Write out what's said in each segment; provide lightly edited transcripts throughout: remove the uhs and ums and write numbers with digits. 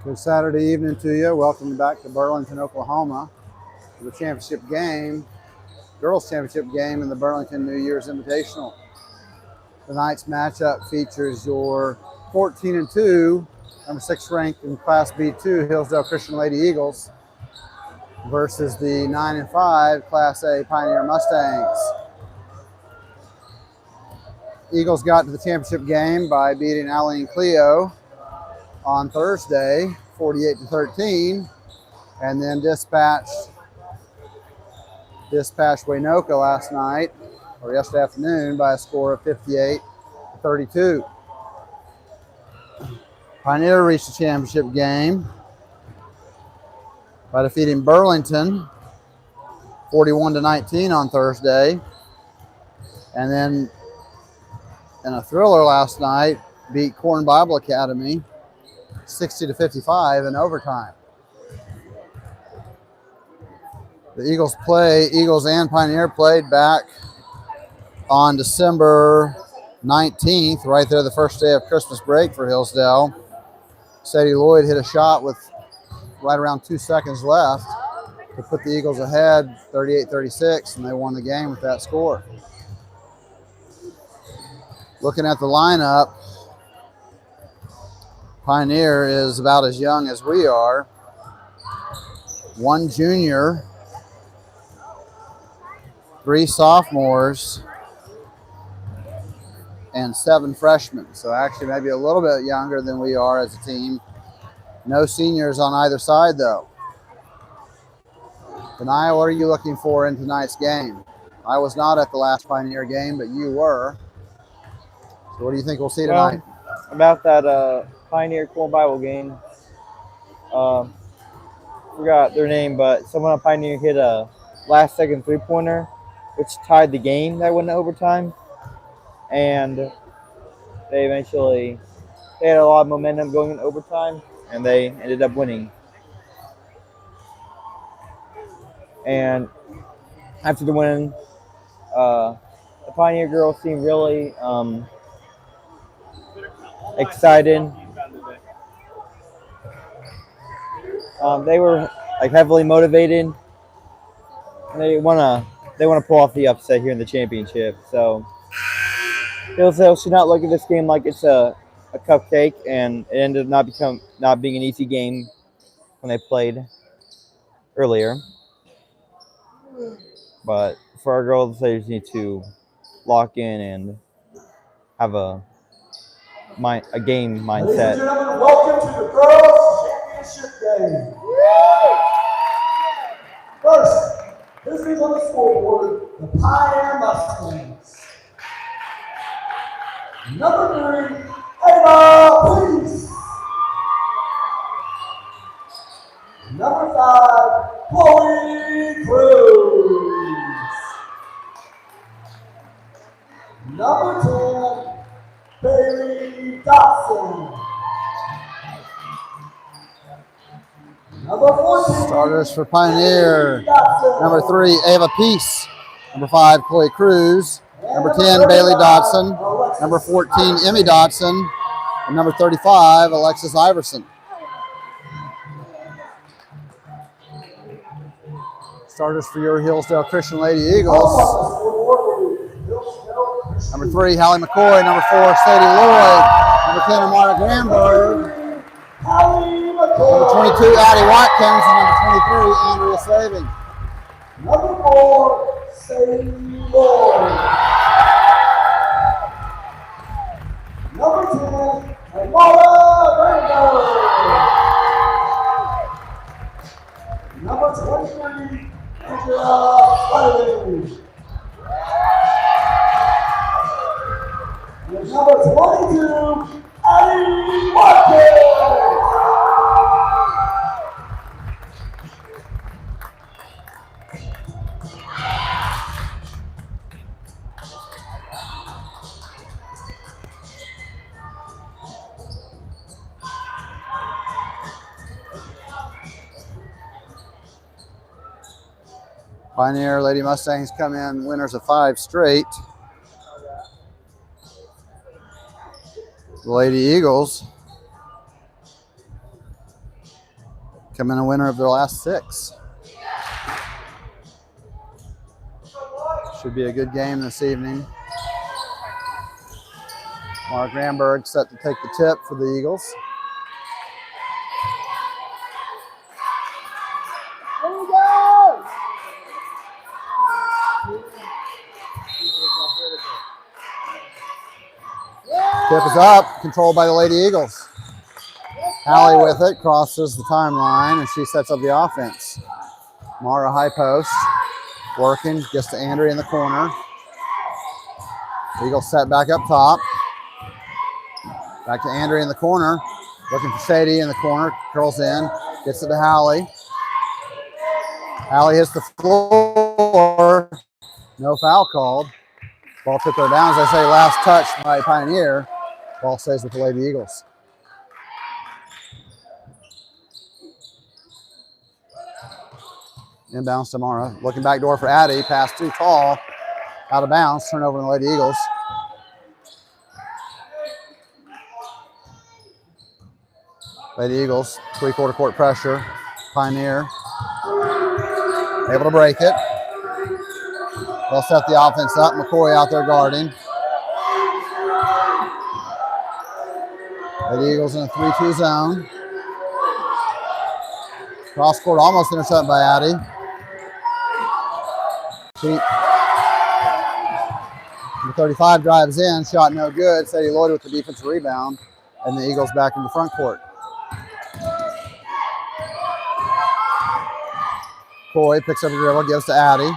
Good Saturday evening to you. Welcome back to Burlington, Oklahoma for the championship game, girls championship game in the Burlington New Year's Invitational. Tonight's matchup features your 14-2, number 6 ranked in Class B2 Hillsdale Christian Lady Eagles versus the 9-5 Class A Pioneer Mustangs. Eagles got to the championship game by beating Aline Cleo on Thursday, 48-13, and then dispatched Waynoka last night, or yesterday afternoon, by a score of 58-32. Pioneer reached the championship game by defeating Burlington 41-19 on Thursday, and then in a thriller last night, beat Corn Bible Academy 60-55 in overtime. The Eagles and Pioneer played back on December 19th, right there the first day of Christmas break for Hillsdale. Sadie Lloyd hit a shot with right around 2 seconds left to put the Eagles ahead 38-36, and they won the game with that score. Looking at the lineup, Pioneer is about as young as we are. 1 junior, 3 sophomores, and 7 freshmen. So actually maybe a little bit younger than we are as a team. No seniors on either side though. Benaya, what are you looking for in tonight's game? I was not at the last Pioneer game, but you were. So what do you think we'll see tonight? About that Pioneer Corn Bible game, forgot their name, but someone on Pioneer hit a last-second three-pointer, which tied the game that went to overtime, and they had a lot of momentum going into overtime, and they ended up winning. And after the win, the Pioneer girls seemed really excited. They were heavily motivated. And they wanna pull off the upset here in the championship. So Hillsdale should not look at this game like it's a cupcake, and it ended up not being an easy game when they played earlier. But for our girls, they just need to lock in and have a game mindset. Ladies and gentlemen, welcome to the girls' championship game. First, this is on the scoreboard, the Pioneer Mustangs. Number 3, Ava, please. Number 5, Chloe Cruz. Number 10, Bailey Dotson. Number 14. Starters for Pioneer. Number 3, Ava Peace. Number 5, Chloe Cruz. Number 10, Bailey Dotson. Number 14, Emmy Dotson. And number 35, Alexis Iverson. Starters for your Hillsdale Christian Lady Eagles. Number 3, Hallie McCoy. Number 4, Sadie Lloyd. Number 10, Amara Granberg. Number 22, Addie Watkins. And number 23, Andrea Saving. Number 4, Sadie Lloyd. Number 10, Amara Granberg. Number 23, Andrea Saving. Number 22, Addie Watkins. Pioneer Lady Mustangs come in winners of 5 straight. The Lady Eagles Come in a winner of their last 6. Should be a good game this evening. Mark Ramberg set to take the tip for the Eagles. Tip is up, controlled by the Lady Eagles. Hallie with it, crosses the timeline, and she sets up the offense. Mara high post, working, gets to Andrea in the corner. Eagles set back up top. Back to Andrea in the corner, looking for Sadie in the corner, curls in, gets it to Hallie. Hallie hits the floor, no foul called. Ball took her down, as I say, last touch by Pioneer. Ball stays with the Lady Eagles. Inbounds to Mara. Looking back door for Addie. Pass too tall. Out of bounds. Turnover on the Lady Eagles. Lady Eagles. 3/4 court pressure. Pioneer. Able to break it. They'll set the offense up. McCoy out there guarding. Lady Eagles in a 3-2 zone. Cross court almost intercepted by Addie. The 35 drives in, shot no good. Sadie Lloyd with the defensive rebound, and the Eagles back in the front court. Coy picks up the dribble, gives to Addie.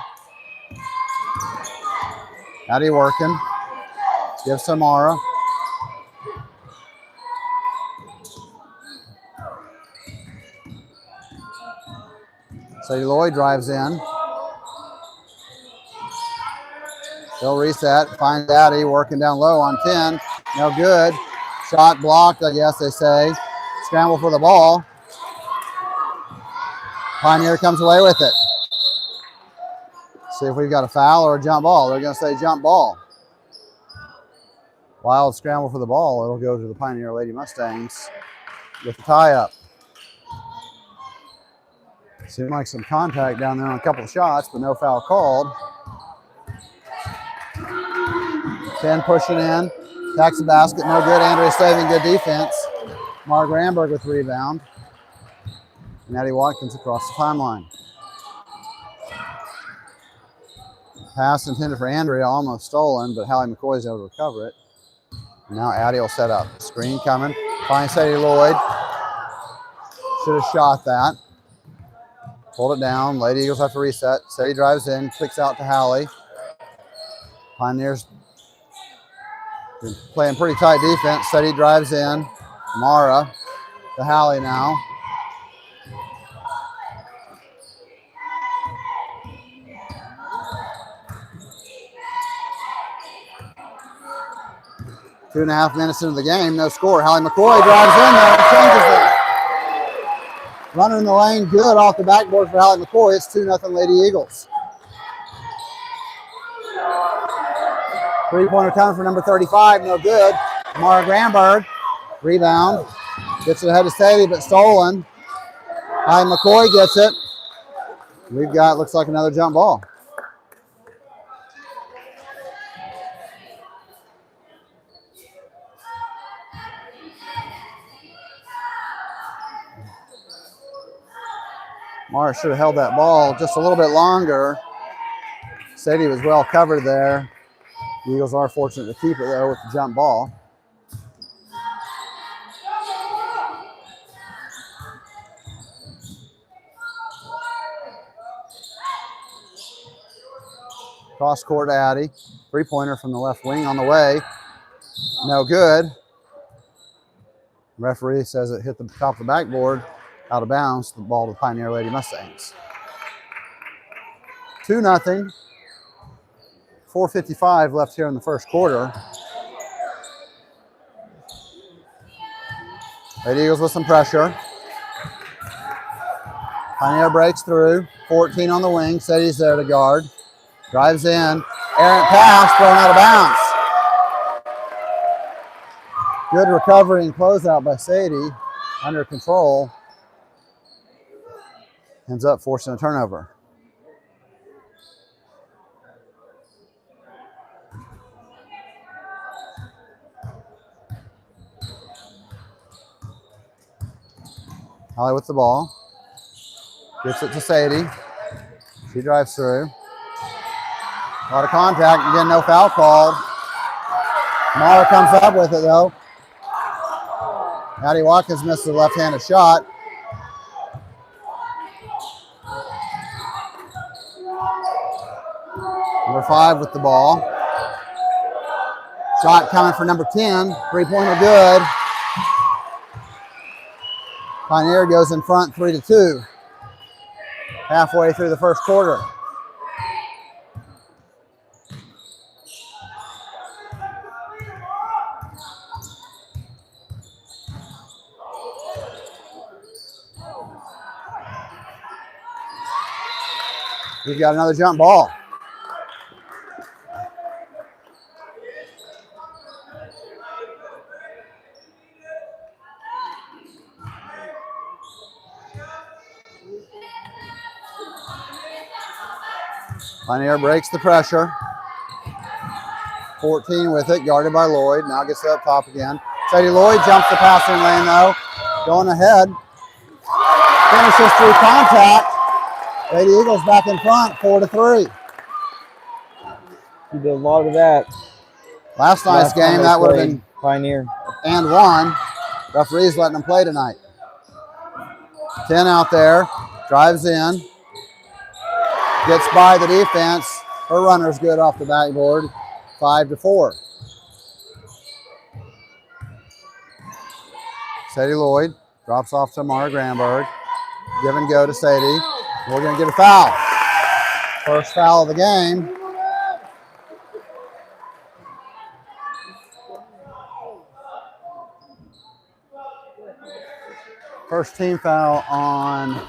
Addie working. Gives to Mara. Sadie Lloyd drives in. They'll reset. Finds Addie working down low on 10. No good. Shot blocked, I guess they say. Scramble for the ball. Pioneer comes away with it. See if we've got a foul or a jump ball. They're going to say jump ball. Wild scramble for the ball. It'll go to the Pioneer Lady Mustangs with the tie-up. Seemed like some contact down there on a couple of shots, but no foul called. 10 pushing in. Attacks the basket. No good. Andrea Staving, good defense. Mark Ramberg with rebound. And Addie Watkins across the timeline. Pass intended for Andrea, almost stolen, but Hallie McCoy is able to recover it. And now Addie will set up. Screen coming. Finds Sadie Lloyd. Should have shot that. Pulled it down. Lady Eagles have to reset. Sadie drives in, kicks out to Hallie. Pioneers been playing pretty tight defense. Sadie drives in. Mara to Hallie now. Two and a half minutes into the game, no score. Hallie McCoy drives in there and changes that. Runner in the lane, good off the backboard for Hallie McCoy. It's 2-0 Lady Eagles. Three-pointer coming for number 35, no good. Mara Granberg, rebound. Gets it ahead of Sadie, but stolen. Hallie McCoy gets it. We've got, looks like another jump ball. Mara should have held that ball just a little bit longer. Sadie was well covered there. The Eagles are fortunate to keep it, though, with the jump ball. Cross court to Addie. Three-pointer from the left wing on the way. No good. Referee says it hit the top of the backboard. Out of bounds, the ball to the Pioneer Lady Mustangs. 2-0. 4:55 left here in the first quarter. Lady Eagles with some pressure. Pioneer breaks through. 14 on the wing. Sadie's there to guard. Drives in. Errant pass, thrown out of bounds. Good recovery and closeout by Sadie. Under control. Ends up forcing a turnover. Holly with the ball. Gets it to Sadie. She drives through. A lot of contact. Again, no foul called. Mara comes up with it, though. Addie Watkins misses a left-handed shot. Number 5 with the ball. Shot coming for number 10. Three-pointer good. Pioneer goes in front 3-2. Halfway through the first quarter. We've got another jump ball. Pioneer breaks the pressure. 14 with it, guarded by Lloyd. Now gets it up top again. Sadie Lloyd jumps the passing lane though. Going ahead. Finishes through contact. Lady Eagles back in front, 4-3. You did a lot of that. Last night's game, that would have been Pioneer. and 1. Referees letting them play tonight. 10 out there, drives in. Gets by the defense. Her runner's good off the backboard. 5-4. Sadie Lloyd drops off to Mara Granberg. Give and go to Sadie. We're going to get a foul. First foul of the game. First team foul on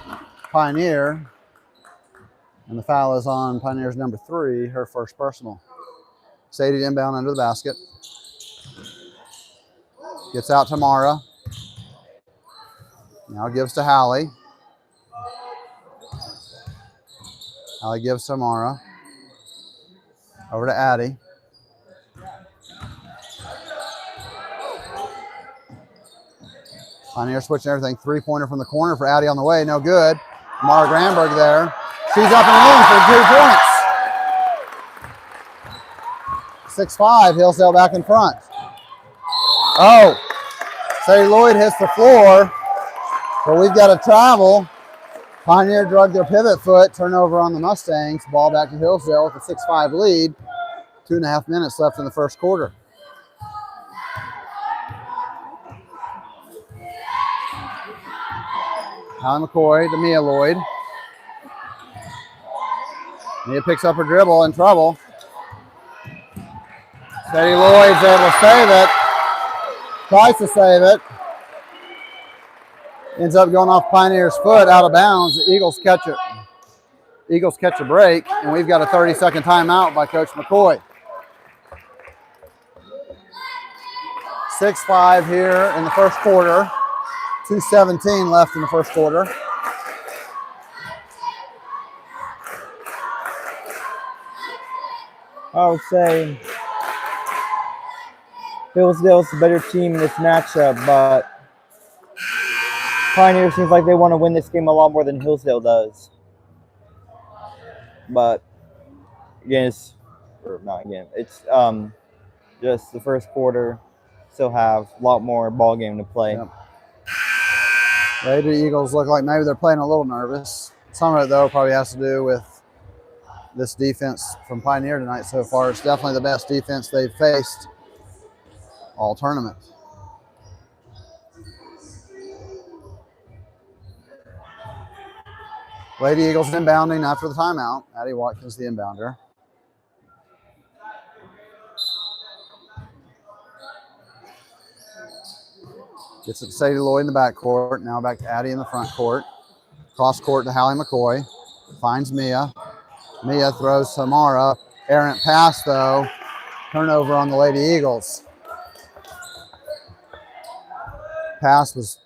Pioneer. And the foul is on Pioneer's number 3, her first personal. Sadie inbound under the basket. Gets out to Mara. Now gives to Hallie. Hallie gives to Mara. Over to Addie. Pioneer switching everything. Three-pointer from the corner for Addie on the way. No good. Mara Granberg there. She's up and in for 2 points. 6-5. Hillsdale back in front. Oh. Sadie Lloyd hits the floor. But we've got a travel. Pioneer drug their pivot foot. Turnover on the Mustangs. Ball back to Hillsdale with a 6-5 lead. 2.5 minutes left in the first quarter. Allie McCoy to Mia Lloyd. Mia picks up her dribble, in trouble. Sadie Lloyd's able to save it. Tries to save it. Ends up going off Pioneer's foot, out of bounds. The Eagles catch it. Eagles catch a break, and we've got a 30-second timeout by Coach McCoy. 6-5 here in the first quarter. 2:17 left in the first quarter. I would say Hillsdale's the better team in this matchup, but Pioneer seems like they want to win this game a lot more than Hillsdale does. But again, it's just the first quarter. Still have a lot more ball game to play. Yep. Lady Eagles look like maybe they're playing a little nervous. Some of it, though, probably has to do with this defense from Pioneer tonight so far. It's definitely the best defense they've faced all tournament. Lady Eagles inbounding after the timeout. Addie Watkins, the inbounder. Gets it to Sadie Lloyd in the backcourt. Now back to Addie in the front court. Cross court to Hallie McCoy. Finds Mia. Mia throws to Mara. Errant pass, though. Turnover on the Lady Eagles. Pass was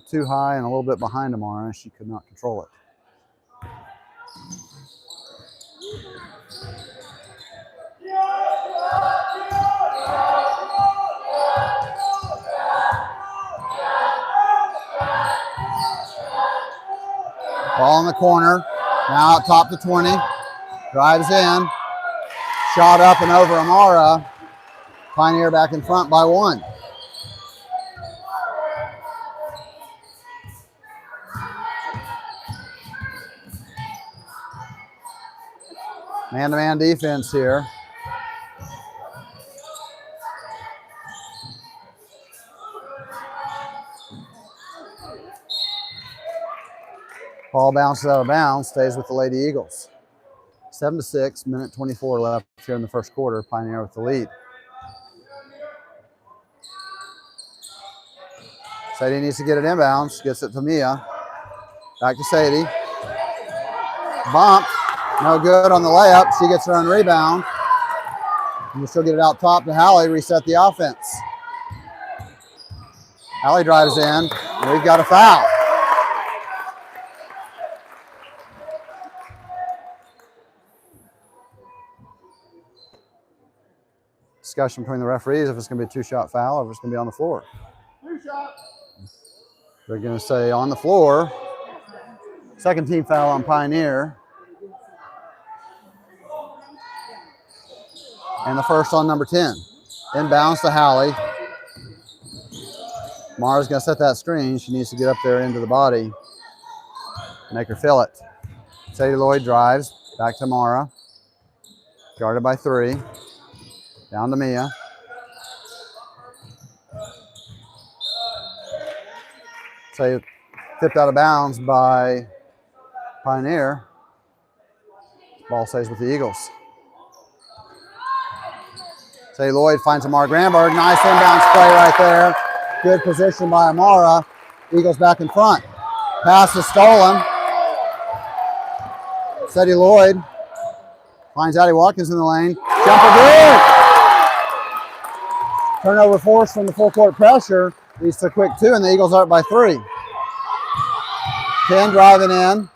too high and a little bit behind Amara. She could not control it. Ball in the corner. Now out top to 20. Drives in. Shot up and over Amara. Pioneer back in front by 1. Man-to-man defense here. Ball bounces out of bounds, stays with the Lady Eagles. 7-6, minute 24 left here in the first quarter. Pioneer with the lead. Sadie needs to get it inbounds, gets it to Mia. Back to Sadie. Bump, no good on the layup. She gets her own rebound. And she'll get it out top to Hallie, reset the offense. Hallie drives in, and we've got a foul. Discussion between the referees if it's going to be a 2-shot foul or if it's going to be on the floor. 2-shot. They're going to say on the floor. Second team foul on Pioneer. And the first on number 10. Inbounds to Hallie. Mara's going to set that screen. She needs to get up there into the body. Make her feel it. Sadie Lloyd drives. Back to Mara. Guarded by 3. Down to Mia. Say tipped out of bounds by Pioneer. Ball stays with the Eagles. Say Lloyd finds Amara Granberg. Nice inbounds play right there. Good position by Amara. Eagles back in front. Pass is stolen. Sadie Lloyd finds Addie Watkins in the lane. Jumper good. Turnover force from the full court pressure. Leads to a quick 2, and the Eagles are up by 3. 10 driving in.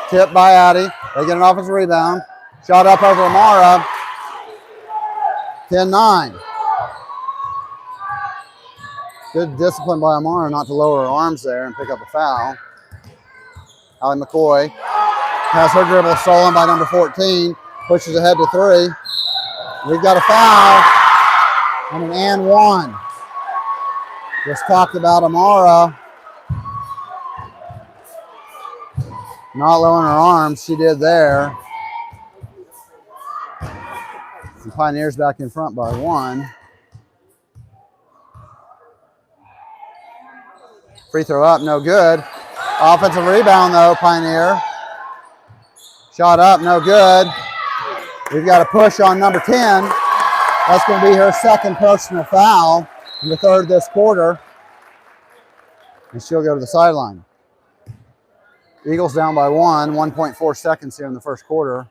Tipped by Addie. They get an offensive rebound. Shot up over Amara. 10-9. Good discipline by Amara not to lower her arms there and pick up a foul. Allie McCoy has her dribble stolen by number 14. Pushes ahead to 3. We've got a foul and an and 1. Just talked about Amara not lowering her arms. She did there. And Pioneers back in front by 1. Free throw up, no good. Offensive rebound though, Pioneer. Shot up, no good. We've got a push on number 10. That's going to be her second personal foul in the third this quarter. And she'll go to the sideline. Eagles down by 1, 1.4 seconds here in the first quarter.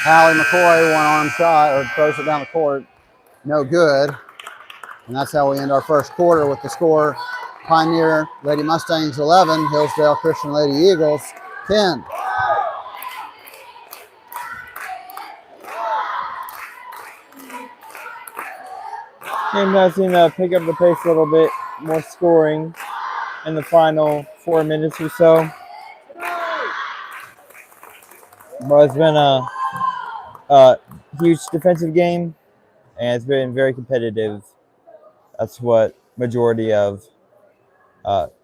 Hallie McCoy, one-arm shot, or throws it down the court. No good. And that's how we end our first quarter with the score: Pioneer Lady Mustangs 11, Hillsdale Christian Lady Eagles 10. Game does seem to pick up the pace a little bit, more scoring in the final 4 minutes or so. But it's been a huge defensive game, and it's been very competitive. That's what majority of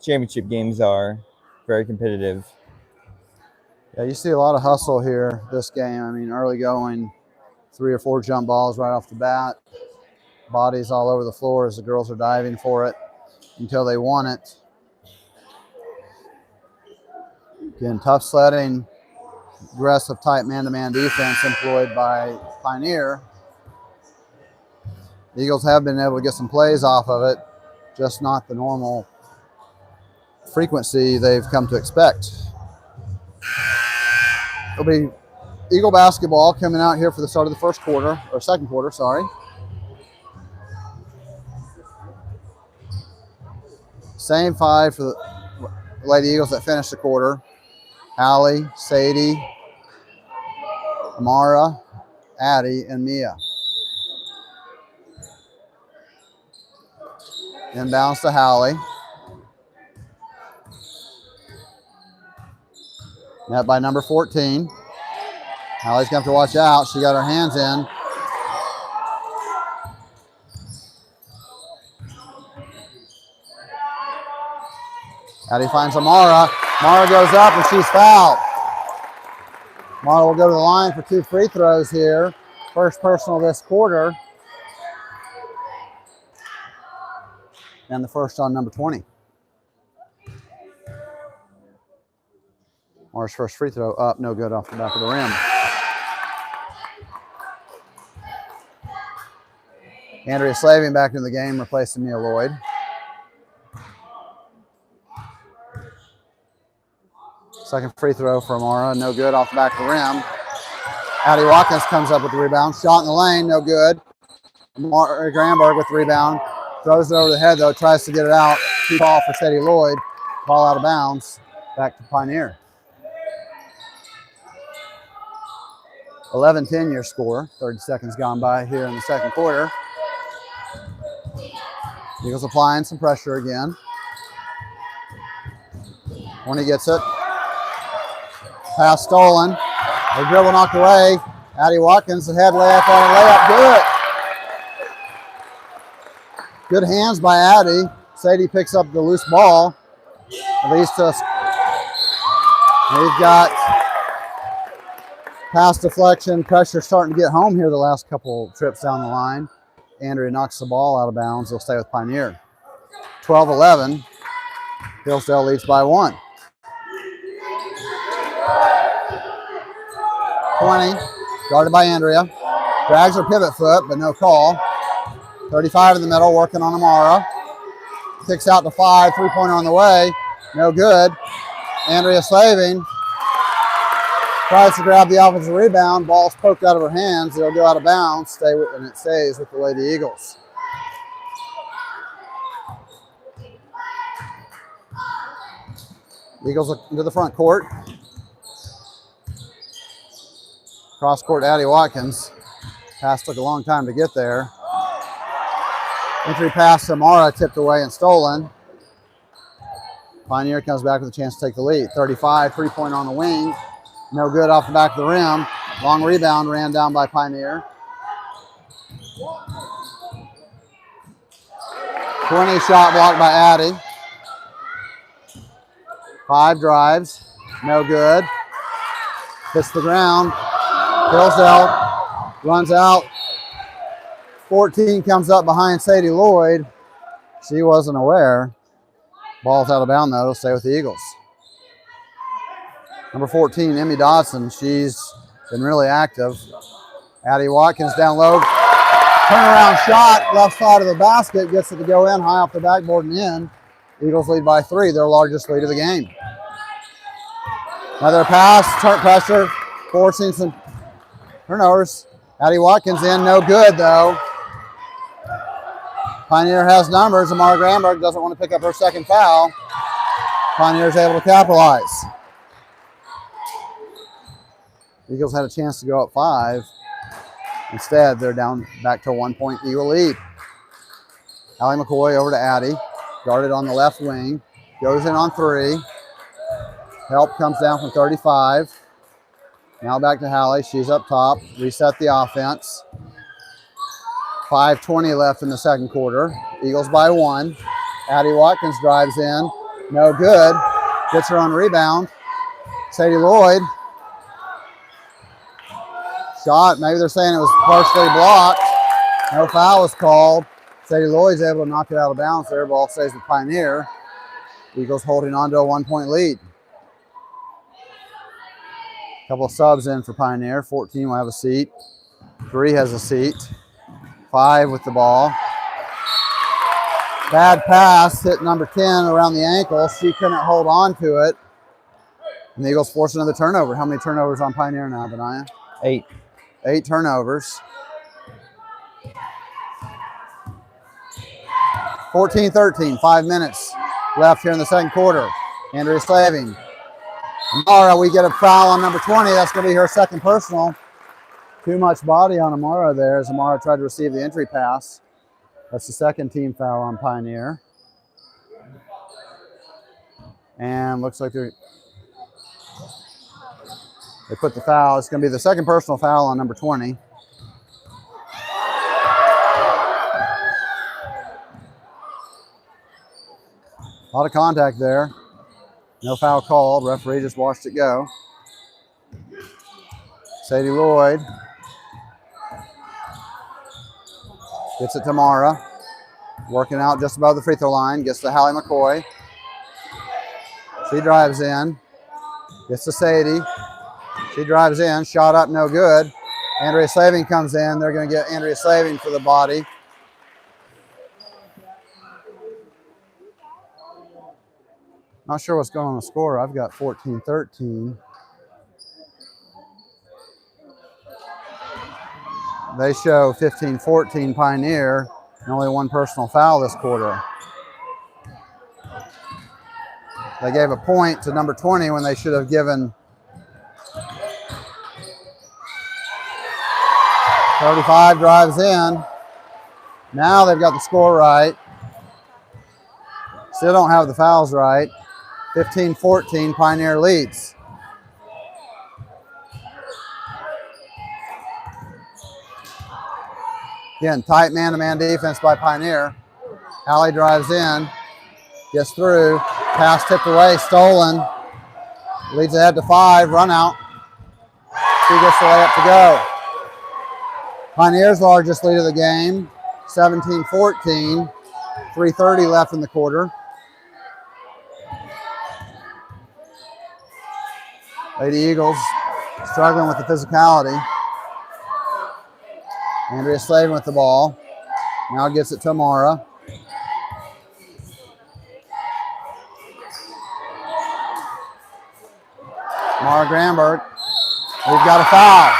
championship games are, very competitive. Yeah, you see a lot of hustle here this game. I mean, early going, 3 or 4 jump balls right off the bat. Bodies all over the floor as the girls are diving for it until they want it. Again, tough sledding, aggressive, tight man-to-man defense employed by Pioneer. The Eagles have been able to get some plays off of it, just not the normal frequency they've come to expect. It'll be Eagle basketball coming out here for the start of the first quarter, or second quarter, sorry. Same 5 for the Lady Eagles that finished the quarter. Hallie, Sadie, Amara, Addie, and Mia. Inbounds to Howley. Net by number 14. Howley's going to have to watch out. She got her hands in. Addie finds Amara. Amara goes up and she's fouled. Amara will go to the line for 2 free throws here. First personal this quarter. And the first on number 20. Amara's first free throw up, no good off the back of the rim. Andrea Slaving back into the game, replacing Mia Lloyd. Second free throw for Amara, no good off the back of the rim. Addie Watkins comes up with the rebound. Shot in the lane, no good. Amara Granberg with the rebound. Throws it over the head though, tries to get it out. Key ball for Sadie Lloyd. Ball out of bounds. Back to Pioneer. 11-10 your score. 30 seconds gone by here in the second quarter. Eagles applying some pressure again. When he gets it. Pass stolen. The dribble knocked away. Addie Watkins, the head layup on a layup. Good. Good hands by Addie. Sadie picks up the loose ball. Leads to, we've got pass deflection, pressure starting to get home here the last couple trips down the line. Andrea knocks the ball out of bounds. They'll stay with Pioneer. 12-11. Hillsdale leads by 1. 20, guarded by Andrea. Drags her pivot foot, but no call. 35 in the middle, working on Amara. Kicks out to 5, three-pointer on the way. No good. Andrea Slaving tries to grab the offensive rebound. Ball's poked out of her hands. It'll go out of bounds, and it stays with the Lady Eagles. Eagles into the front court. Cross court, Addie Watkins. Pass took a long time to get there. Entry pass to Amara, tipped away and stolen. Pioneer comes back with a chance to take the lead. 35, three-pointer on the wing. No good off the back of the rim. Long rebound ran down by Pioneer. 20 shot blocked by Addie. 5 drives, no good. Hits the ground. Hillsdale runs out. 14 comes up behind Sadie Lloyd. She wasn't aware. Ball's out of bounds though. It'll stay with the Eagles. Number 14, Emmy Dodson. She's been really active. Addie Watkins down low. Turnaround shot, left side of the basket. Gets it to go in, high off the backboard and in. Eagles lead by 3, their largest lead of the game. Another pass, turn pressure, forcing some turnovers. Addie Watkins in, no good though. Pioneer has numbers. Amara Granberg doesn't want to pick up her second foul. Pioneer's able to capitalize. Eagles had a chance to go up 5. Instead, they're down back to a 1-point Eagle lead. Allie McCoy over to Addie. Guarded on the left wing. Goes in on 3. Help comes down from 35. Now back to Hallie. She's up top. Reset the offense. 5:20 left in the second quarter. Eagles by 1. Addie Watkins drives in. No good. Gets her on rebound. Sadie Lloyd. Shot. Maybe they're saying it was partially blocked. No foul was called. Sadie Lloyd's able to knock it out of bounds there. Ball stays with Pioneer. Eagles holding on to a 1-point lead. Couple of subs in for Pioneer. 14 will have a seat. 3 has a seat. 5 with the ball. Bad pass, hit number 10 around the ankle. She couldn't hold on to it. And the Eagles force another turnover. How many turnovers on Pioneer now, Benaya? 8. 8 turnovers. 14-13, 5 minutes left here in the second quarter. Andrea Slaving. Amara, we get a foul on number 20. That's going to be her second personal. Too much body on Amara there as Amara tried to receive the entry pass. That's the second team foul on Pioneer. And looks like they put the foul. It's going to be the second personal foul on number 20. A lot of contact there. No foul called. Referee just watched it go. Sadie Lloyd gets it to Mara. Working out just above the free throw line. Gets to Hallie McCoy. She drives in. Gets to Sadie. She drives in. Shot up, no good. Andrea Slaving comes in. They're going to get Andrea Slaving for the body. Not sure what's going on the score. I've got 14-13. They show 15-14 Pioneer and only one personal foul this quarter. They gave a point to number 20 when they should have given 35 drives in. Now they've got the score right. Still don't have the fouls right. 15-14, Pioneer leads. Again, tight man-to-man defense by Pioneer. Hallie drives in, gets through, pass tipped away, stolen. Leads ahead to 5, run out. She gets the layup to go. Pioneer's largest lead of the game, 17-14, 3:30 left in the quarter. Lady Eagles struggling with the physicality. Andrea Slavin with the ball. Now gets it to Mara. Mara Granberg. We've got a foul.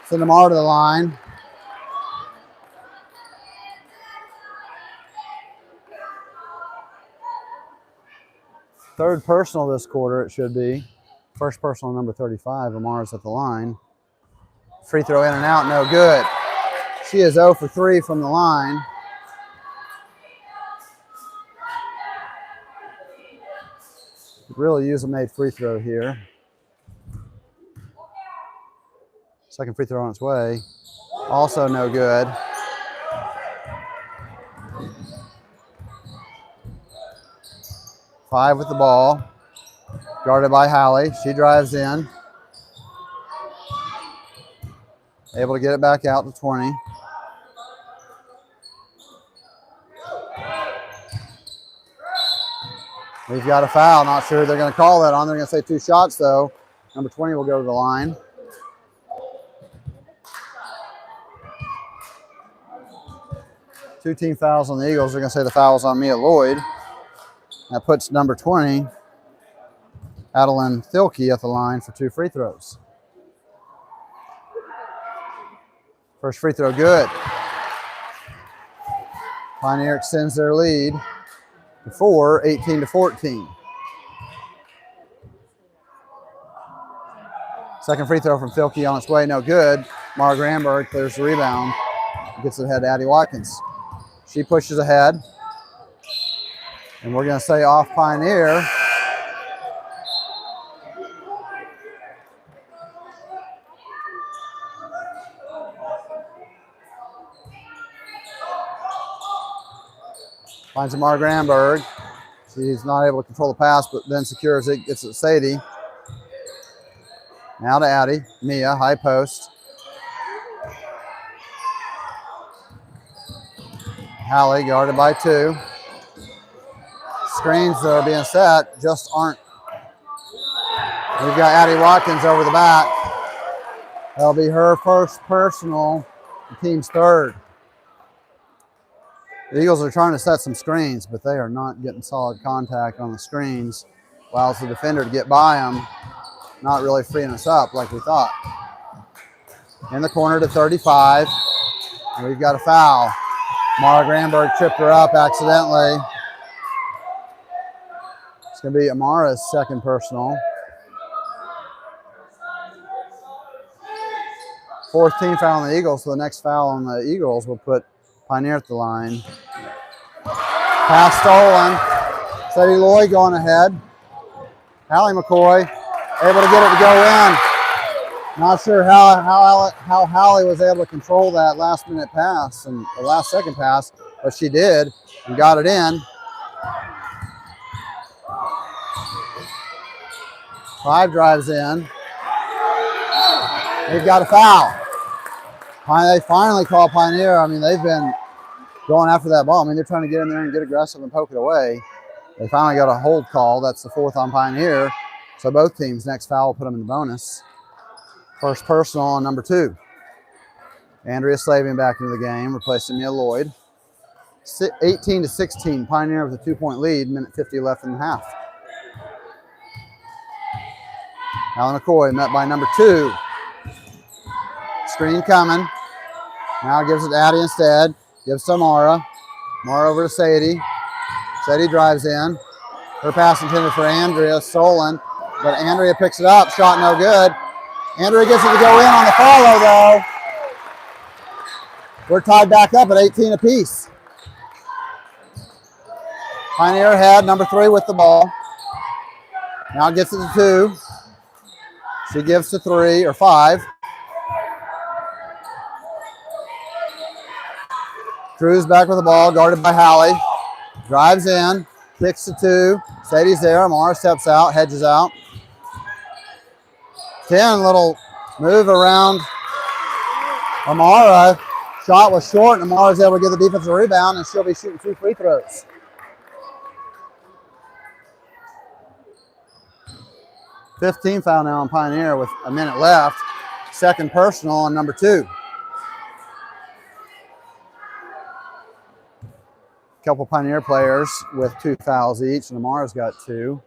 Send Mara to the line. Third personal this quarter, it should be. First personal, number 35. Amara's at the line. Free throw in and out, no good. She is 0 for 3 from the line. Could really use a made free throw here. Second free throw on its way. Also no good. Five with the ball. Guarded by Hallie. She drives in. Able to get it back out to 20. We've got a foul. Not sure they're going to call that on. They're going to say 2 shots, though. Number 20 will go to the line. Two team fouls on the Eagles. They're going to say the foul's on Mia Lloyd. That puts number 20, Adeline Thilke, at the line for 2 free throws. First free throw, good. Pioneer extends their lead to 4, 18-14. Second free throw from Thilke on its way, no good. Mara Granberg clears the rebound, gets it ahead to Addie Watkins. She pushes ahead. And we're going to say off Pioneer. Finds Amara Granberg. She's not able to control the pass, but then secures it, gets it to Sadie. Now to Addie. Mia, high post. Hallie guarded by 2. Screens that are being set just aren't. We've got Addie Watkins over the back. That'll be her first personal, the team's third. The Eagles are trying to set some screens, but they are not getting solid contact on the screens. Allows the defender to get by them, not really freeing us up like we thought. In the corner to 35. And we've got a foul. Mara Granberg tripped her up accidentally. It's going to be Amara's second personal. Fourth team foul on the Eagles, so the next foul on the Eagles will put Pioneer at the line. Pass stolen. Sadie Lloyd going ahead. Hallie McCoy able to get it to go in. Not sure how Hallie was able to control that last-minute pass and the last-second pass, but she did and got it in. 5 drives in. They've got a foul. They finally call Pioneer. I mean, they've been going after that ball. I mean, they're trying to get in there and get aggressive and poke it away. They finally got a hold call. That's the 4th on Pioneer. So both teams' next foul will put them in the bonus. First personal on number 2. Andrea Slavin back into the game, replacing Mia Lloyd. 18-16, Pioneer with a 2-point lead, minute 50 left in the half. Hallie McCoy met by number 2. Screen coming. Now gives it to Addie instead. Gives to Mara. Mara over to Sadie. Sadie drives in. Her pass intended for Andrea, stolen, but Andrea picks it up. Shot no good. Andrea gets it to go in on the follow, though. We're tied back up at 18 apiece. Pioneer ahead, number 3 with the ball. Now gets it to 2. She gives to 3 or 5. Cruz back with the ball, guarded by Hallie. Drives in, kicks to 2. Sadie's there. Amara steps out, hedges out. 10, little move around Amara. Shot was short, and Amara's able to get the defensive rebound, and she'll be shooting 2 free throws. 15 foul now on Pioneer with a minute left. Second personal on number 2. Couple Pioneer players with 2 fouls each, and Amara's got 2.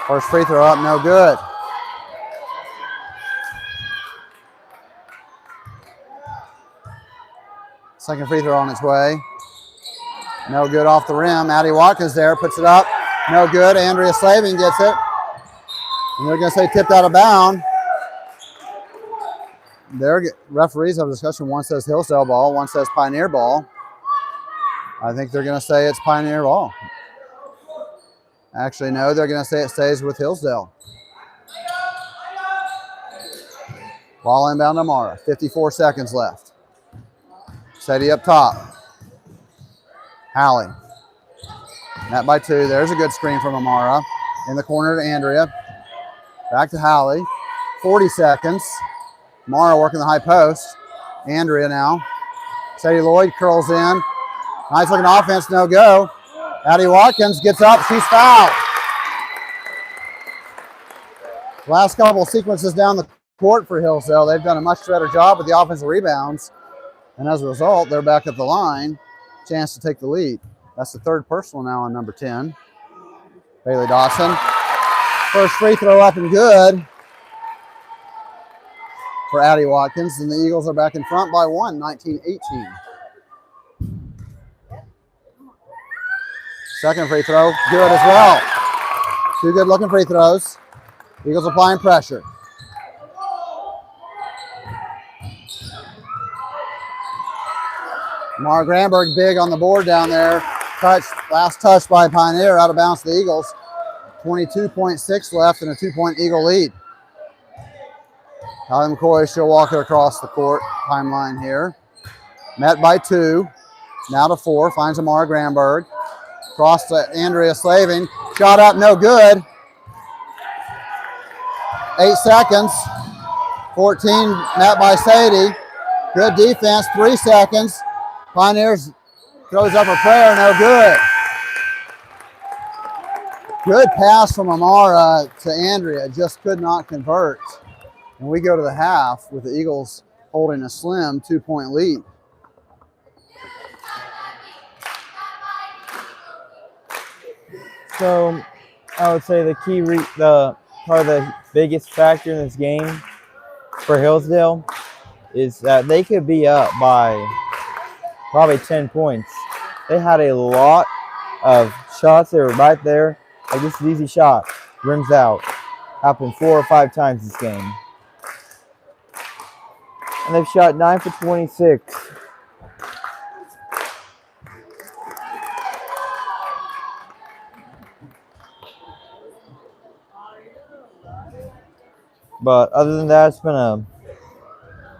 First free throw up, no good. Second free throw on its way. No good off the rim. Addie Watkins there, puts it up. No good. Andrea Slavin gets it. And they're going to say tipped out of bound. Their referees have a discussion. One says Hillsdale ball, one says Pioneer ball. I think they're going to say it's Pioneer ball. Actually, no, they're going to say it stays with Hillsdale. Ball inbound to Amara. 54 seconds left. Sadie up top. Hallie. Net by 2. There's a good screen from Amara. In the corner to Andrea. Back to Hallie. 40 seconds. Amara working the high post. Andrea now. Sadie Lloyd curls in. Nice looking offense, no go. Addie Watkins gets up, she's fouled. Last couple of sequences down the court for Hillsdale. They've done a much better job with the offensive rebounds. And as a result, they're back at the line. Chance to take the lead. That's the 3rd personal now on number 10. Bailey Dawson. First free throw up and good for Addie Watkins. And the Eagles are back in front by 1, 19-18. Second free throw, good as well. 2 good looking free throws. Eagles applying pressure. Mara Granberg big on the board down there. Last touch by Pioneer, out of bounds to the Eagles. 22.6 left and a 2-point Eagle lead. Hallie McCoy, she'll walk it across the court timeline here. Met by 2, now to 4, finds Amara Granberg. Cross to Andrea Slavin. Shot up, no good. 8 seconds. 14, met by Sadie. Good defense, 3 seconds. Pioneers throws up a prayer, no good. Good pass from Amara to Andrea, just could not convert. And we go to the half with the Eagles holding a slim 2-point lead. So I would say the key, probably the biggest factor in this game for Hillsdale is that they could be up by probably 10 points. They had a lot of shots that were right there. Like, this is an easy shot. Rims out. Happened 4 or 5 times this game. And they've shot 9 for 26. But other than that, it's been a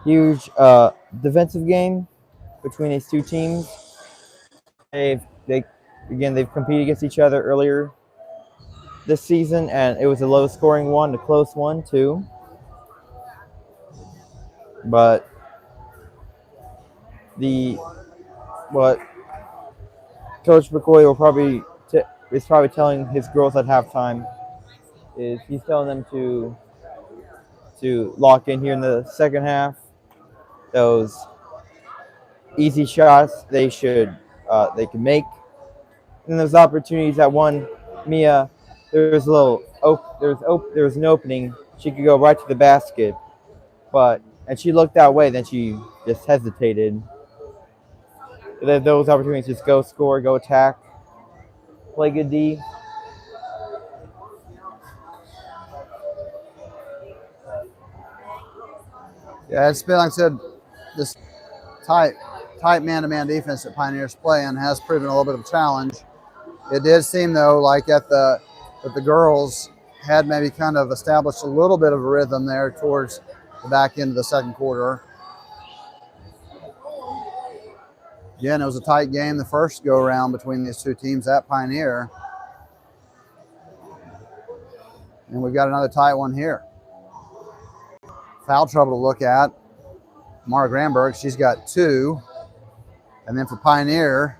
huge defensive game between these two teams. They've competed against each other earlier this season, and it was a low-scoring one, a close one too. But what Coach McCoy is probably telling his girls at halftime is he's telling them to lock in here in the second half. Those easy shots they can make, and those opportunities that one Mia, there was an opening. She could go right to the basket, and she looked that way. Then she just hesitated. Those opportunities, just go score, go attack, play good D. Yeah, it's been, like I said, this tight man-to-man defense that Pioneer's playing has proven a little bit of a challenge. It did seem though like that the girls had maybe kind of established a little bit of a rhythm there towards the back end of the second quarter. Again, it was a tight game the first go around between these two teams at Pioneer. And we've got another tight one here. Foul trouble to look at. Mara Granberg, she's got 2. And then for Pioneer,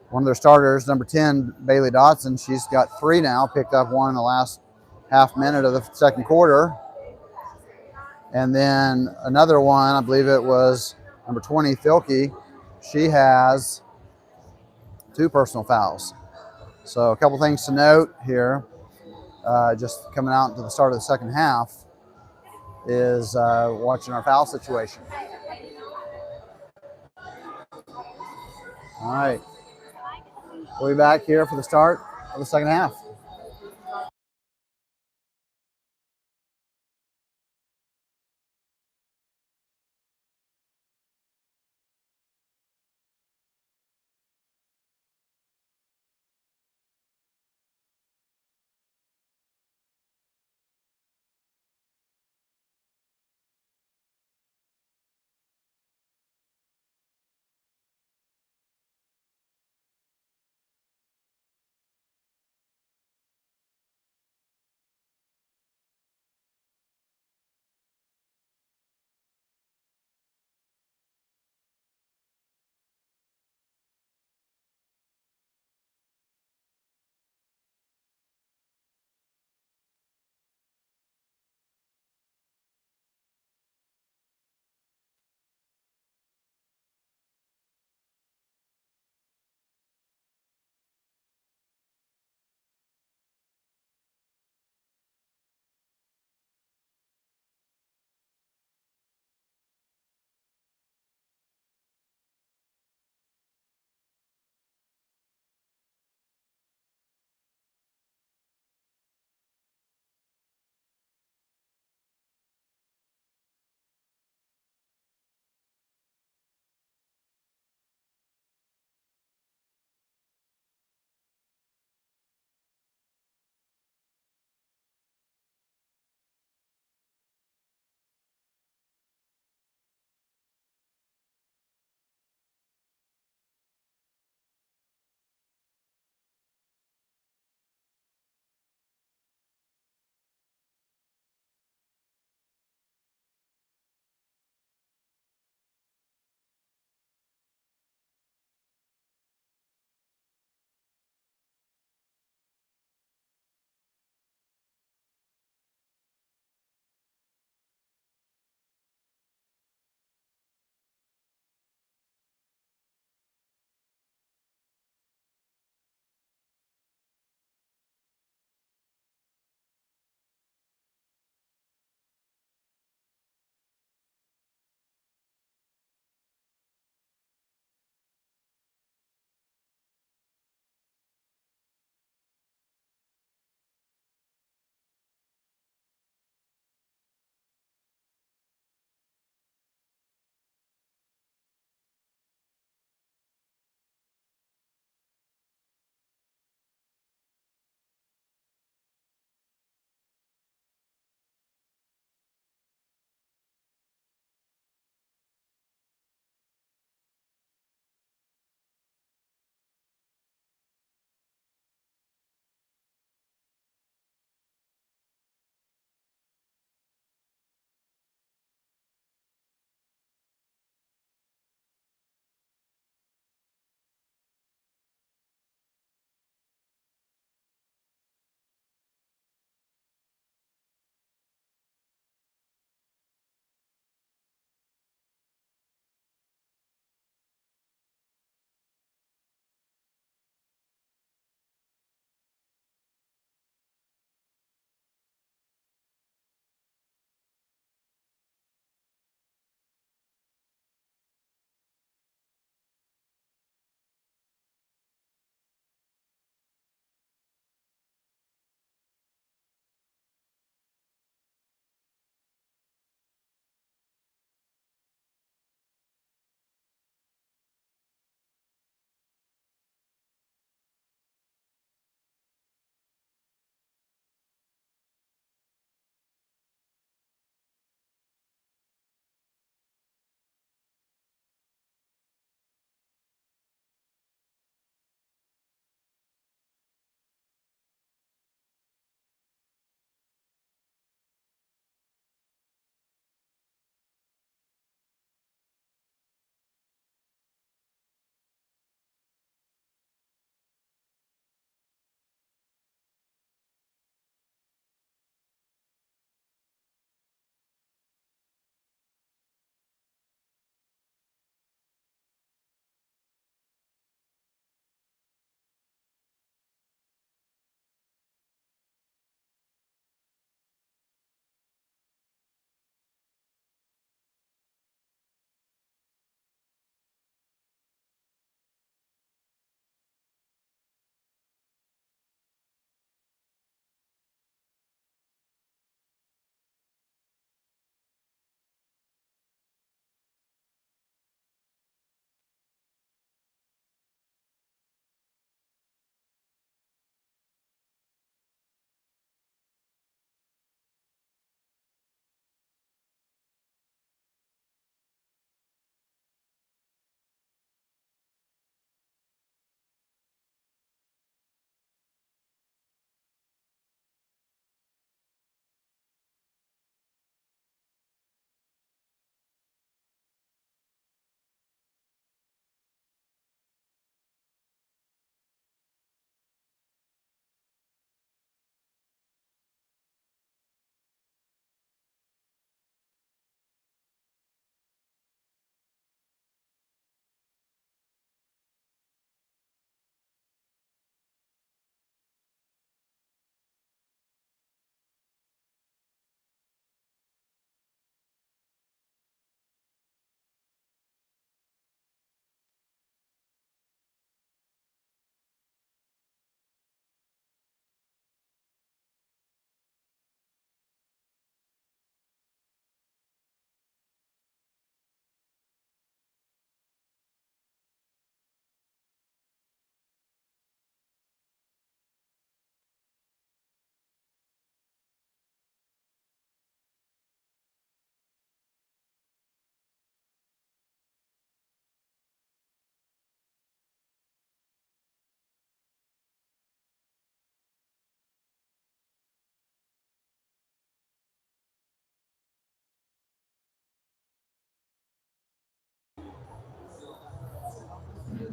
one of their starters, number 10, Bailey Dotson, she's got 3 now, picked up one in the last half minute of the second quarter. And then another one, I believe it was number 20, Filkey. She has 2 personal fouls. So a couple things to note here, just coming out into the start of the second half, is watching our foul situation. All right. We'll be back here for the start of the second half.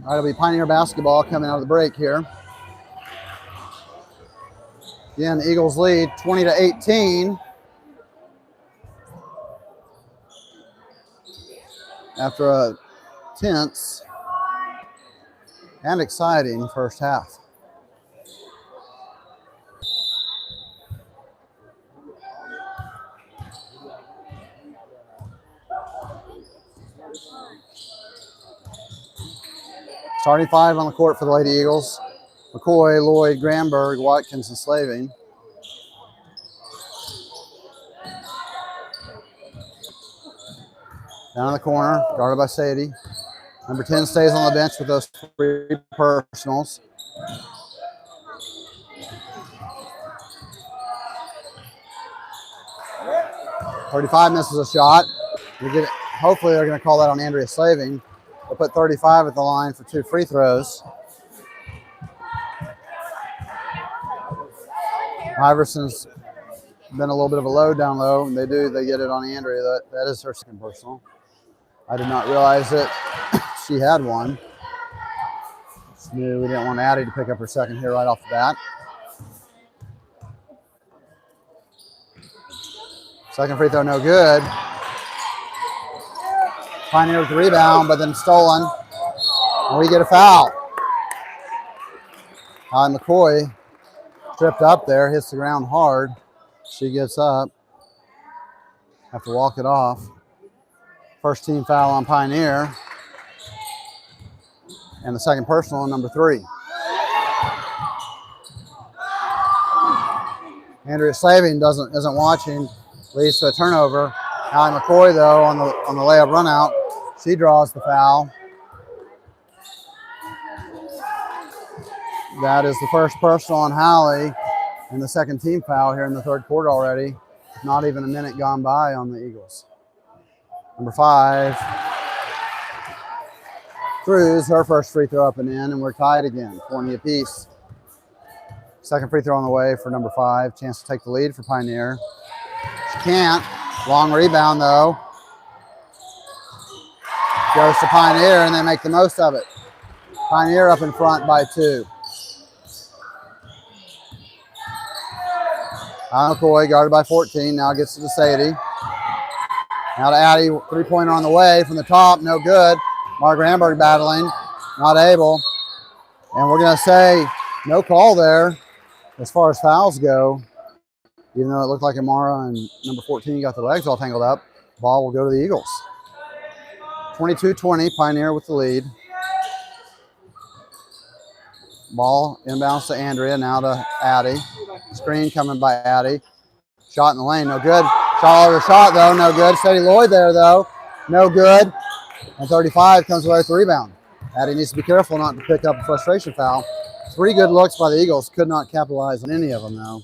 All right, it'll be Pioneer basketball coming out of the break here. Again, the Eagles lead 20-18 after a tense and exciting first half. Starting five on the court for the Lady Eagles. McCoy, Lloyd, Granberg, Watkins, and Slaving. Down in the corner, guarded by Sadie. Number 10 stays on the bench with those three personals. .35 misses a shot. Hopefully they're going to call that on Andrea Slaving. They'll put 35 at the line for 2 free throws. Iverson's been a little bit of a load down low, and they get it on Andrea. That is her second personal. I did not realize that she had one. Just knew we didn't want Addie to pick up her second here right off the bat. Second free throw, no good. Pioneer with the rebound, but then stolen. And we get a foul. McCoy tripped up there, hits the ground hard. She gets up. Have to walk it off. First team foul on Pioneer. And the second personal on number 3. Andrea Slaving isn't watching, leads to a turnover. Allie McCoy, though, on the layup run out, she draws the foul. That is the first personal on Hallie and the second team foul here in the third quarter already. Not even a minute gone by on the Eagles. Number 5. Cruz, her first free throw up and in, and we're tied again, 20 apiece. Second free throw on the way for number 5. Chance to take the lead for Pioneer. She can't. Long rebound, though. Goes to Pioneer, and they make the most of it. Pioneer up in front by 2. McCoy, guarded by 14, now gets to Sadie. Now to Addie, three-pointer on the way from the top, no good. Mark Ramberg battling, not able. And we're going to say no call there as far as fouls go. Even though it looked like Amara and number 14 got their legs all tangled up, ball will go to the Eagles. 22-20, Pioneer with the lead. Ball inbounds to Andrea, now to Addie. Screen coming by Addie. Shot in the lane, no good. Shot, though, no good. Sadie Lloyd there, though, no good. And 35 comes away with the rebound. Addie needs to be careful not to pick up a frustration foul. 3 good looks by the Eagles. Could not capitalize on any of them, though.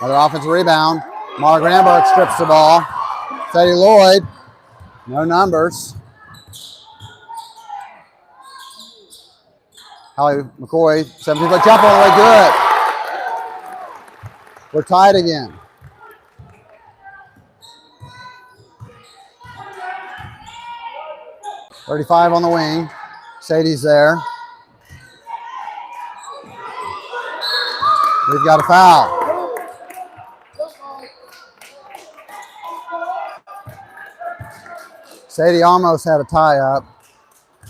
Another offensive rebound. Mara Granberg strips the ball. Sadie Lloyd, no numbers. Hallie McCoy, 17-foot jump all the way, good. We're tied again. .35 on the wing. Sadie's there. We've got a foul. Sadie almost had a tie-up,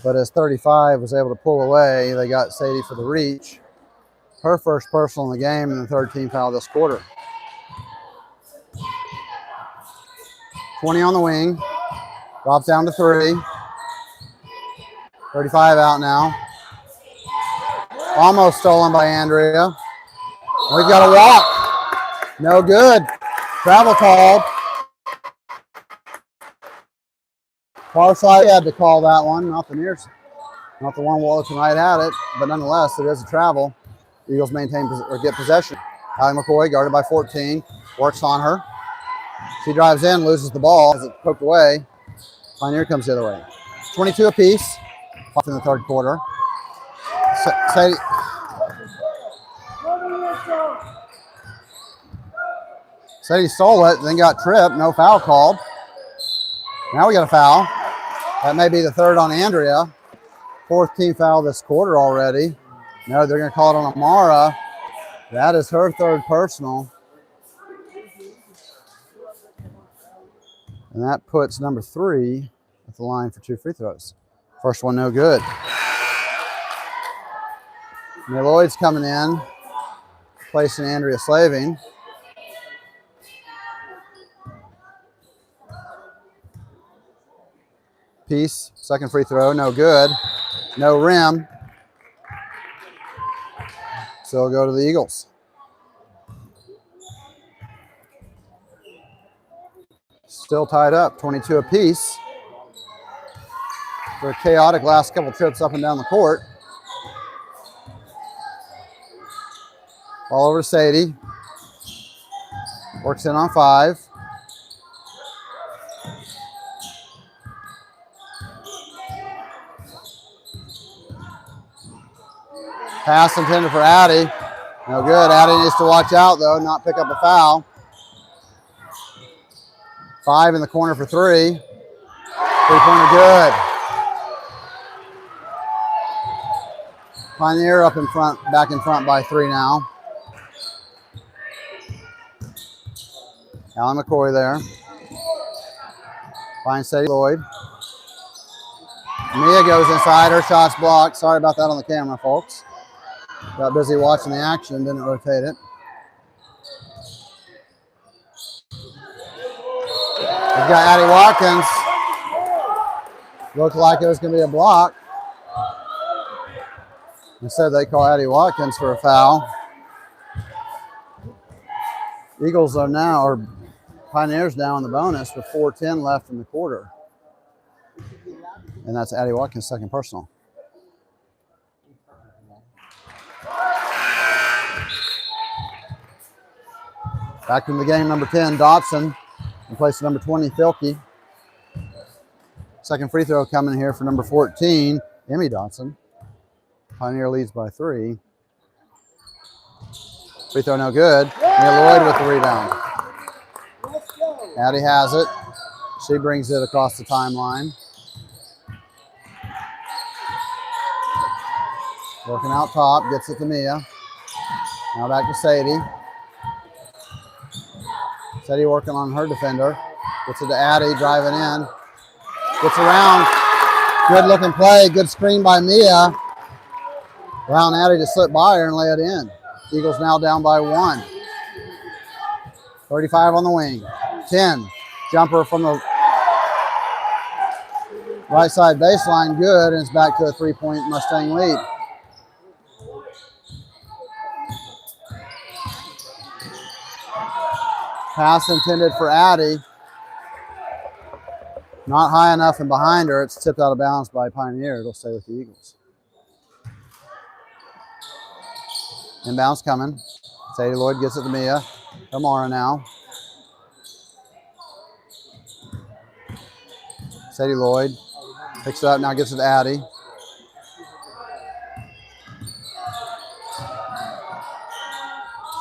but as 35 was able to pull away, they got Sadie for the reach. Her first personal in the game and the third team foul this quarter. 20 on the wing. Drops down to 3. 35 out now. Almost stolen by Andrea. We've got a walk. No good. Travel called. Far side had to call that one, not the one Walton Wright had it, but nonetheless, it is a travel. Eagles maintain or get possession. Hallie McCoy, guarded by 14, works on her. She drives in, loses the ball as it poked away. Pioneer comes the other way. 22 apiece in the third quarter. Said he stole it, then got tripped. No foul called. Now we got a foul. That may be the third on Andrea. Fourth team foul this quarter already. No, they're going to call it on Amara. That is her third personal. And that puts number 3 at the line for 2 free throws. First one, no good. Mia Lloyd's coming in, placing Andrea Slaving. Peace, second free throw, no good. No rim. So it'll go to the Eagles. Still tied up, 22 apiece. For a chaotic last couple trips up and down the court. Ball over to Sadie. Works in on 5. Pass intended for Addie. No good. Addie needs to watch out, though, not pick up a foul. 5 in the corner for 3. Three-pointer good. Pioneer up in front, back in front by 3 now. Alan McCoy there. Finds Sadie Lloyd. Mia goes inside. Her shot's blocked. Sorry about that on the camera, folks. Got busy watching the action, didn't rotate it. We've got Addie Watkins. Looked like it was going to be a block. Instead, they call Addie Watkins for a foul. Eagles are now, or Pioneers now in the bonus with 4:10 left in the quarter. And that's Addie Watkins' second personal. Back in the game, number 10, Dotson, in place of number 20, Filkey. Second free throw coming here for number 14, Emmy Dotson. Pioneer leads by 3. Free throw no good. Mia Lloyd with the rebound. Addie has it. She brings it across the timeline. Working out top, gets it to Mia. Now back to Sadie. Sadie working on her defender. Gets it to Addie, driving in. Gets around. Good looking play. Good screen by Mia. Allowing Addie to slip by her and lay it in. Eagles now down by 1. 35 on the wing. 10. Jumper from the right side baseline. Good. And it's back to a 3-point Mustang lead. Pass intended for Addie. Not high enough and behind her. It's tipped out of bounds by Pioneer. It'll stay with the Eagles. Inbounds coming. Sadie Lloyd gets it to Mia. Amara now. Sadie Lloyd picks it up, now gets it to Addie.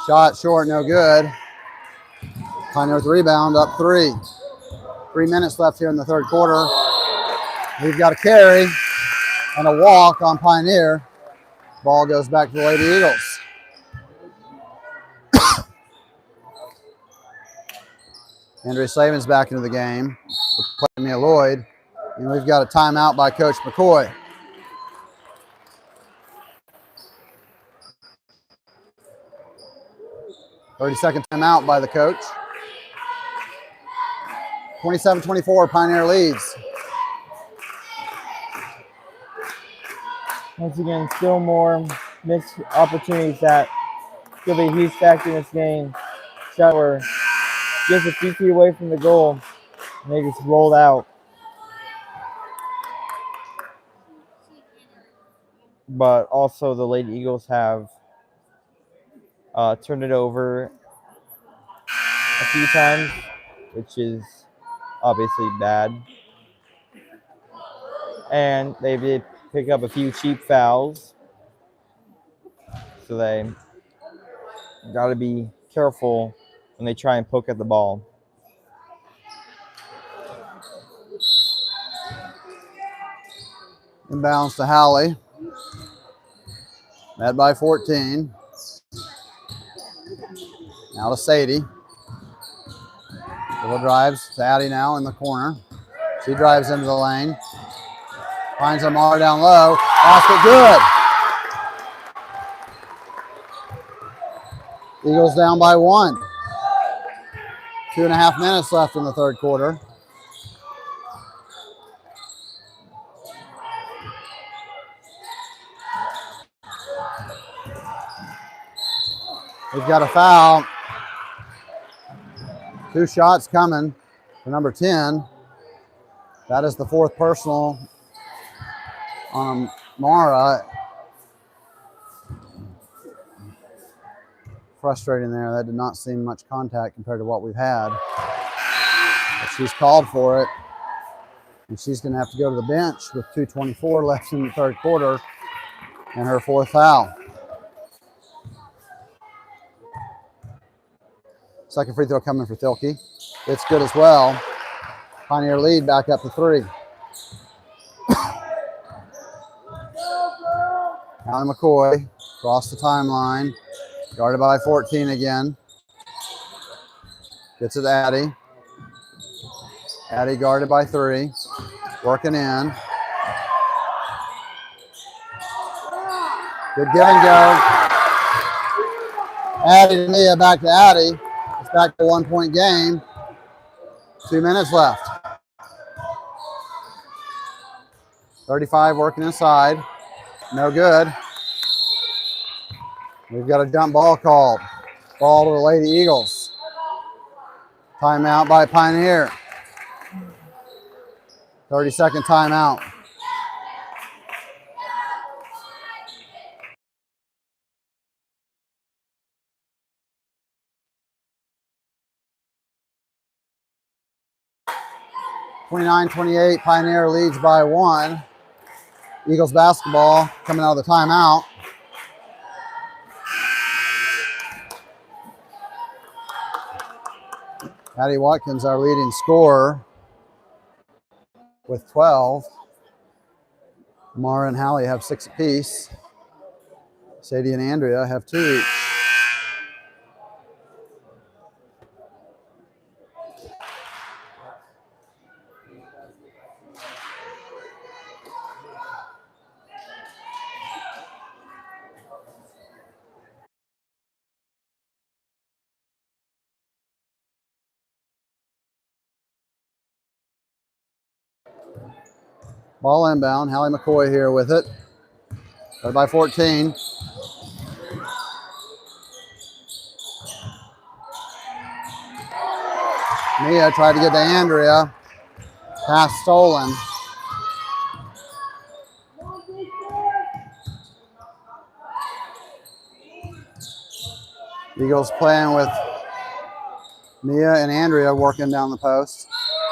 Shot short, no good. Pioneer with the rebound, up 3. 3 minutes left here in the third quarter. We've got a carry and a walk on Pioneer. Ball goes back to the Lady Eagles. Andrea Slavin's back into the game. We're playing Mia Lloyd. And we've got a timeout by Coach McCoy. "30-second timeout by the coach. 27-24, Pioneer leads. Once again, still more missed opportunities that could be a huge factor in this game. Shot were just a few feet away from the goal, and they just rolled out. But also the Lady Eagles have turned it over a few times, which is obviously bad. And they did pick up a few cheap fouls. So they got to be careful when they try and poke at the ball. Inbounds to Halley. Led by 14. Now to Sadie. Little drives to Addie now in the corner. She drives into the lane. Finds Amar down low. Basket good. Eagles down by 1. 2.5 minutes left in the third quarter. We've got a foul. 2 shots coming for number 10. That is the 4th personal on Mara. Frustrating there. That did not seem much contact compared to what we've had. But she's called for it. And she's going to have to go to the bench with 2:24 left in the third quarter and her 4th foul. Second free throw coming for Thielke. It's good as well. Pioneer lead back up to 3. Allie McCoy across the timeline. Guarded by 14 again. Gets it to Addie. Addie guarded by 3. Working in. Good give and go. Addie to Mia, back to Addie. It's back to 1-point game. 2 minutes left. 35 working inside. No good. We've got a dump ball called. Ball to the Lady Eagles. Timeout by Pioneer. 30-second timeout. (29-28), Pioneer leads by 1. Eagles basketball coming out of the timeout. Addie Watkins, our leading scorer, with 12. Mara and Hallie have 6 apiece. Sadie and Andrea have 2 each. Ball inbound. Hallie McCoy here with it. Led by 14. Mia tried to get to Andrea. Pass stolen. Eagles playing with Mia and Andrea working down the post.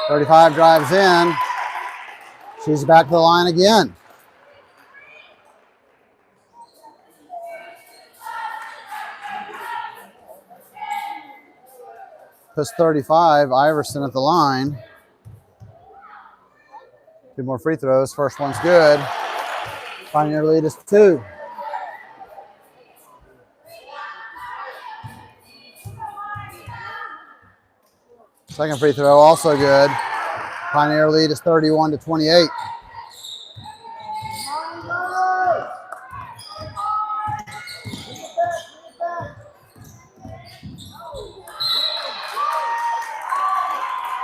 35 drives in. She's back to the line again. Plus 35, Iverson at the line. 2 more free throws. First one's good. Pioneer lead is 2. Second free throw also good. Pioneer lead is 31-28.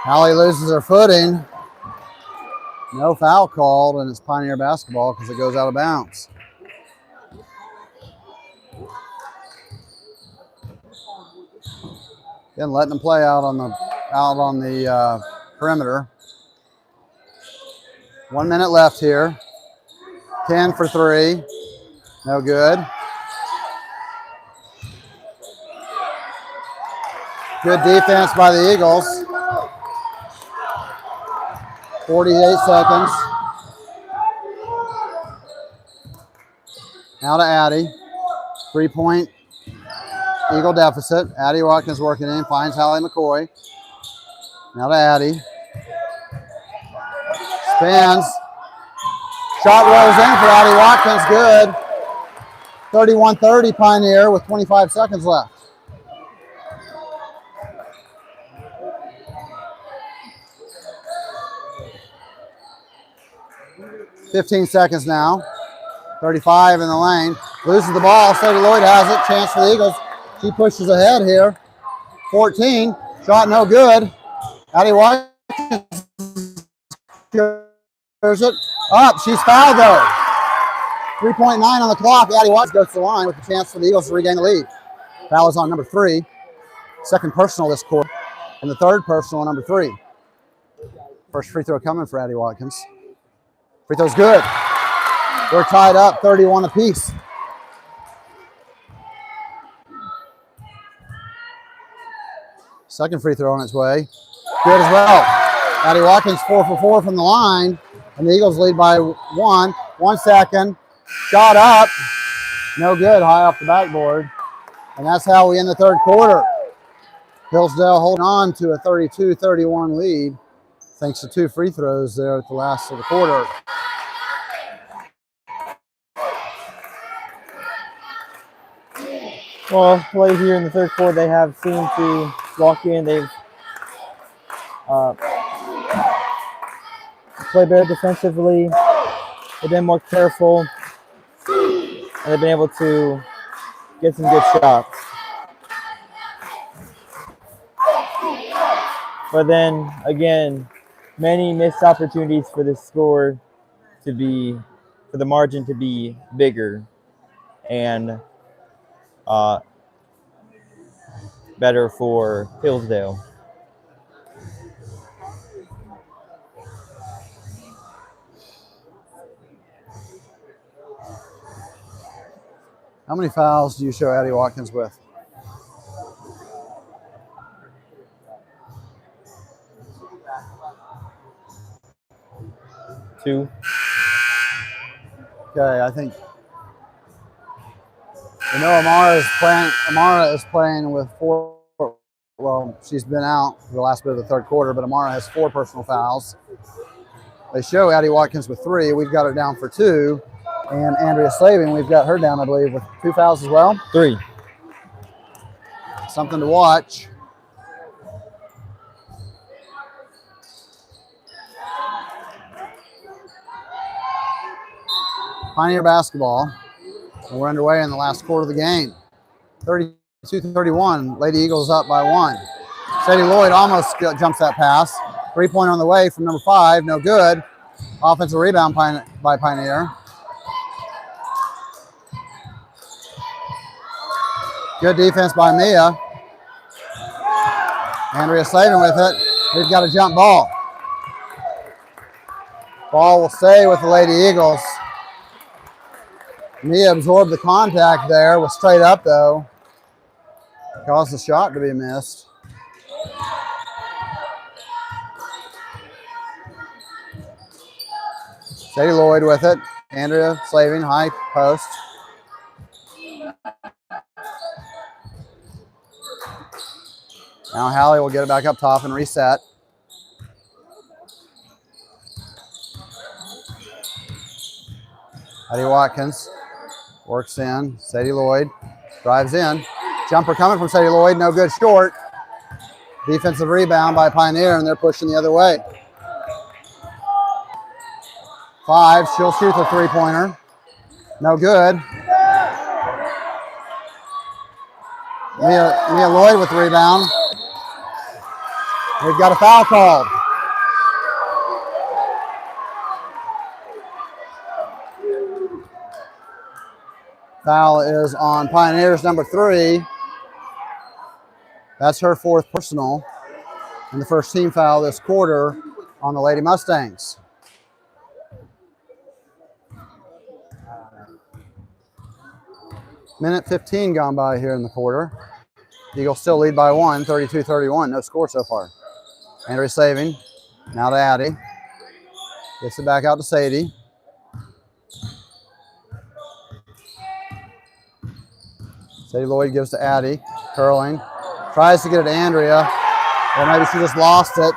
Hallie loses her footing. No foul called, and it's Pioneer basketball because it goes out of bounds. Again, letting them play out on the perimeter. 1 minute left here. 10 for 3. No good. Good defense by the Eagles. 48 seconds. Now to Addie. 3-point Eagle deficit. Addie Watkins working in, finds Hallie McCoy. Now to Addie. Spins. Shot rolls in for Addie Watkins. Good. 31-30 Pioneer with 25 seconds left. $15 seconds now. 35 in the lane. Loses the ball. Sadie Lloyd has it. Chance for the Eagles. She pushes ahead here. 14. Shot no good. Addie Watkins clears it up. She's fouled though. 3.9 on the clock. Addie Watkins goes to the line with the chance for the Eagles to regain the lead. Foul is on number 3. Second personal this quarter. And the third personal on number 3. First free throw coming for Addie Watkins. Free throw's good. We're tied up 31 apiece. Second free throw on its way. Good as well. Addie Watkins 4 for 4 from the line. And the Eagles lead by 1. 1 second. Shot up. No good. High off the backboard. And that's how we end the third quarter. Hillsdale holding on to a 32-31 lead. Thanks to 2 free throws there at the last of the quarter. Well, late here in the third quarter, they have seemed to lock in. They've played better defensively. They've been more careful. And they've been able to get some good shots. But then, again, many missed opportunities for the score to be, for the margin to be bigger and better for Hillsdale. How many fouls do you show Addie Watkins with? Two. Okay, I think Amara is playing with 4. Well, she's been out for the last bit of the third quarter, but Amara has 4 personal fouls. They show Addie Watkins with 3. We've got her down for 2. And Andrea Slaving, we've got her down, I believe, with 2 fouls as well. 3. Something to watch. Pioneer basketball. And we're underway in the last quarter of the game. 32-31. Lady Eagles up by 1. Sadie Lloyd almost jumps that pass. 3-pointer on the way from number 5. No good. Offensive rebound by Pioneer. Good defense by Mia. Andrea Slavin with it. We've got a jump ball. Ball will stay with the Lady Eagles. Mia absorbed the contact there, was straight up though. Caused the shot to be missed. Sadie Lloyd with it. Andrea Slavin, high post. Now Hallie will get it back up top and reset. Addie Watkins works in. Sadie Lloyd drives in. Jumper coming from Sadie Lloyd, no good, short. Defensive rebound by Pioneer, and they're pushing the other way. 5, she'll shoot the 3-pointer. No good. Mia Lloyd with the rebound. We've got a foul called. Foul is on Pioneers number 3. That's her 4th personal. And the first team foul this quarter on the Lady Mustangs. Minute 15 gone by here in the quarter. Eagles still lead by 1, 32-31. No score so far. Andrea Slavin, now to Addie. Gets it back out to Sadie. Sadie Lloyd gives to Addie. Curling. Tries to get it to Andrea. Or maybe she just lost it.